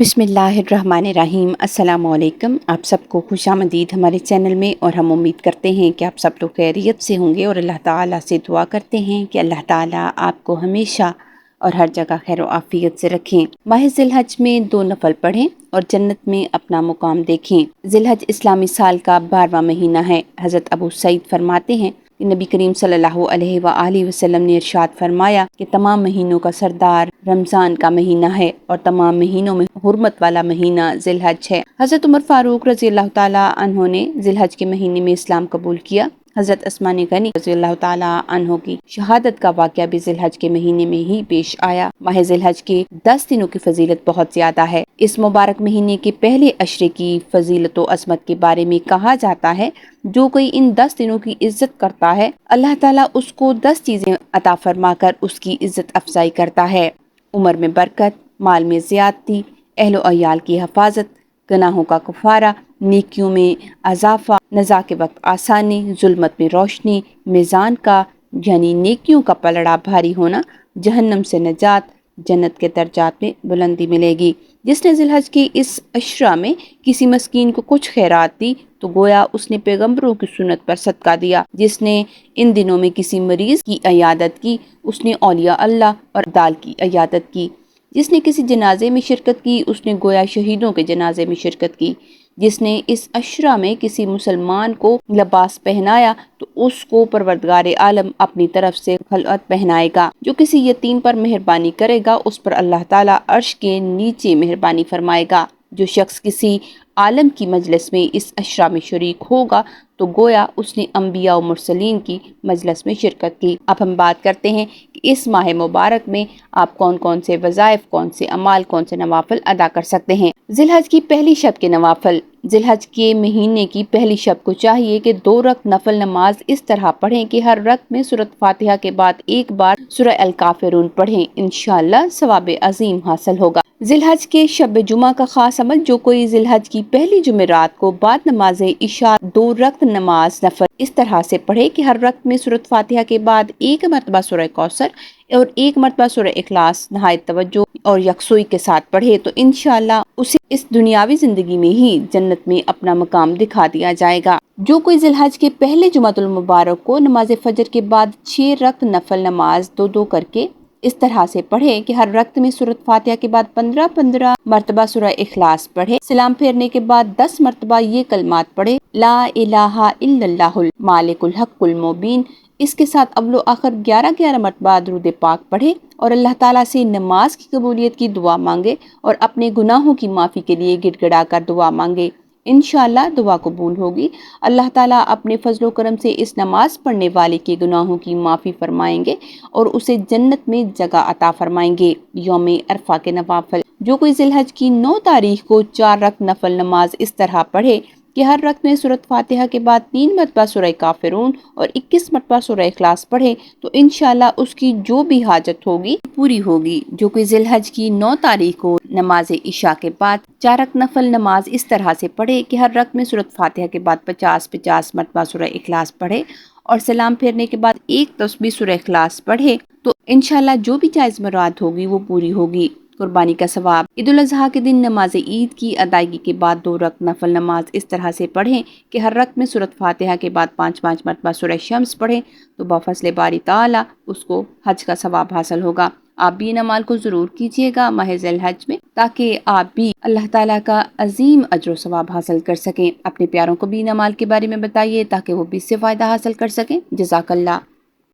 बिस्मिल्लाहिर्रहमानिर्रहीम। अस्सलाम वालेकुम। आप सबको खुशामदीद हमारे चैनल में, और हम उम्मीद करते हैं कि आप सब लोग खैरियत से होंगे और अल्लाह ताला से दुआ करते हैं कि अल्लाह ताला आपको हमेशा और हर जगह खैर आफियत से रखें। माह ज़िलहज में 2 नफल पढ़ें और जन्नत में अपना मुकाम देखें। ज़िलहज इस्लामी साल का 12वां महीना है। हज़रत अबू सईद फरमाते हैं कि नबी करीम सल्लल्लाहु अलैहि वसल्लम ने इरशाद फरमाया कि तमाम महीनों का सरदार रमज़ान का महीना है और तमाम महीनों में हुर्मत वाला महीना ज़िलहज है। हज़रत उमर फारूक रज़ी अल्लाह ताला अन्हो ने ज़िलहज के महीने में इस्लाम कबूल किया। हज़रत अस्मानी गनी रज़ी अल्लाह ताला अन्हो की शहादत का वाक़या भी ज़िलहज के महीने में ही पेश आया। माह ज़िलहज के 10 दिनों की फजीलत बहुत ज़्यादा है। इस मुबारक महीने के पहले अशरे की फजीलत व अज़मत के बारे में कहा जाता है, जो कोई इन 10 दिनों की इज्जत करता है, अल्लाह ताला उसको 10 चीज़ें अता फरमा कर उसकी इज्जत अफजाई करता है। उम्र में बरकत, माल में ज़्यादती, अहल व अयाल की हिफाजत, गुनाहों का कफ़ारा, नेकियों में अज़ाफ़ा, नज़ा के वक्त आसानी, जुल्मत में रोशनी, मीज़ान का यानी नेकियों का पलड़ा भारी होना, जहन्नम से नजात, जन्नत के दर्जात में बुलंदी मिलेगी। जिसने ज़िलहज की इस अशरा में किसी मस्कीन को कुछ खैरात दी तो गोया उसने पैगम्बरों की सुन्नत पर सदका दिया। जिसने इन दिनों में किसी मरीज़ की अयादत की उसने औलिया अल्लाह और दाल की अयादत की। जिसने किसी जनाजे में शिरकत की उसने गोया शहीदों के जनाजे में शिरकत की। जिसने इस अशरा में किसी मुसलमान को लिबास पहनाया तो उसको परवरदिगार आलम अपनी तरफ से खलअत पहनाएगा। जो किसी यतीम पर मेहरबानी करेगा उस पर अल्लाह ताला अर्श के नीचे मेहरबानी फरमाएगा। जो शख्स किसी आलम की मजलिस में इस अशरा में शरीक होगा तो गोया उसने अम्बिया और मुरसलीन की मजलिस में शिरकत की। अब हम बात करते हैं कि इस माह मुबारक में आप कौन कौन से वज़ाइफ, कौन से अमाल, कौन से नवाफिल अदा कर सकते हैं। ज़िलहज की पहली शब के नवाफिल। ज़िलहज के महीने की पहली शब को चाहिए कि 2 रकत नफल नमाज इस तरह पढ़ें कि हर रकत में सूरत फातिहा के बाद एक बार सूरह अल काफिरून पढ़ें। इंशाअल्लाह सवाब अजीम हासिल होगा। ज़िलहज के शब जुमा का खास अमल, जो कोई ज़िलहज की पहली जुमेरात को बाद नमाज इशा 2 रकत नमाज नफल इस तरह से पढ़े कि हर रकत में सूरत फातिहा के बाद एक मरतबा सूरह कौसर और एक मरतबा सूरह इखलास नहायत तवज्जो और यकसुई के साथ पढ़े तो इंशाअल्लाह उसे इस दुनियावी जिंदगी में ही जन्नत में अपना मकाम दिखा दिया जाएगा। जो कोई ज़िलहज के पहले जुमातुल मुबारक को नमाज फजर के बाद 6 रकत नफल नमाज 2-2 करके इस तरह से पढ़े कि हर रकत में सूरत फातिहा के बाद 15-15 मरतबा सूरह इखलास पढ़े। सलाम फेरने के बाद 10 मरतबा ये कलमात पढ़े, ला इलाहा इल्लल्लाहुल मालिकुल हक़्क़ुल मुबीन। इसके साथ अव्वल आखिर 11-11 मरतबा दुरूद पाक पढ़े और अल्लाह ताला से नमाज की कबूलियत की दुआ मांगे और अपने गुनाहों की माफ़ी के लिए गिड़गिड़ा कर दुआ मांगे। इंशाअल्लाह दुआ कबूल होगी। अल्लाह ताला अपने फजलो करम से इस नमाज पढ़ने वाले के गुनाहों की माफ़ी फरमाएंगे और उसे जन्नत में जगह अता फरमाएंगे। यौम अरफा के नवाफिल। जो कोई ज़िलहज की 9 तारीख को 4 रकत नफल नमाज इस तरह पढ़े कि हर रकत में सूरत फातिहा के बाद 3 मरतबा सूरह काफिरून और 21 मरतबा सूरह इखलास पढ़े तो इंशाअल्लाह उसकी जो भी हाजत होगी पूरी होगी। जो कोई ज़िलहज की 9 तारीख को नमाज इशा के बाद 4 रकत नफल नमाज इस तरह से पढ़े कि हर रकत में सूरत फातिहा के बाद 50-50 मरतबा सूरह इखलास पढ़े और सलाम फेरने के बाद एक तस्बीह सूरह इखलास पढ़े तो इंशाअल्लाह जो भी जायज़ मुराद होगी वो पूरी होगी। कुर्बानी का सवाब। ईद उल अज़हा के दिन नमाज ईद की अदायगी के बाद 2 रकत नफल नमाज इस तरह से पढ़ें कि हर रकत में सूरत फातिहा के बाद 5-5 मरतबा सूरह शम्स पढ़ें तो बफज़ल बारी ताला उसको हज का सवाब हासिल होगा। आप भी इन अमाल को ज़रूर कीजिएगा माह ज़िलहज में, ताकि आप भी अल्लाह ताला का अजीम अजर सवाब हासिल कर सकें। अपने प्यारों को भी इन अमाल के बारे में बताइए ताकि वो भी इससे फ़ायदा हासिल कर सकें। जज़ाकल्लाह।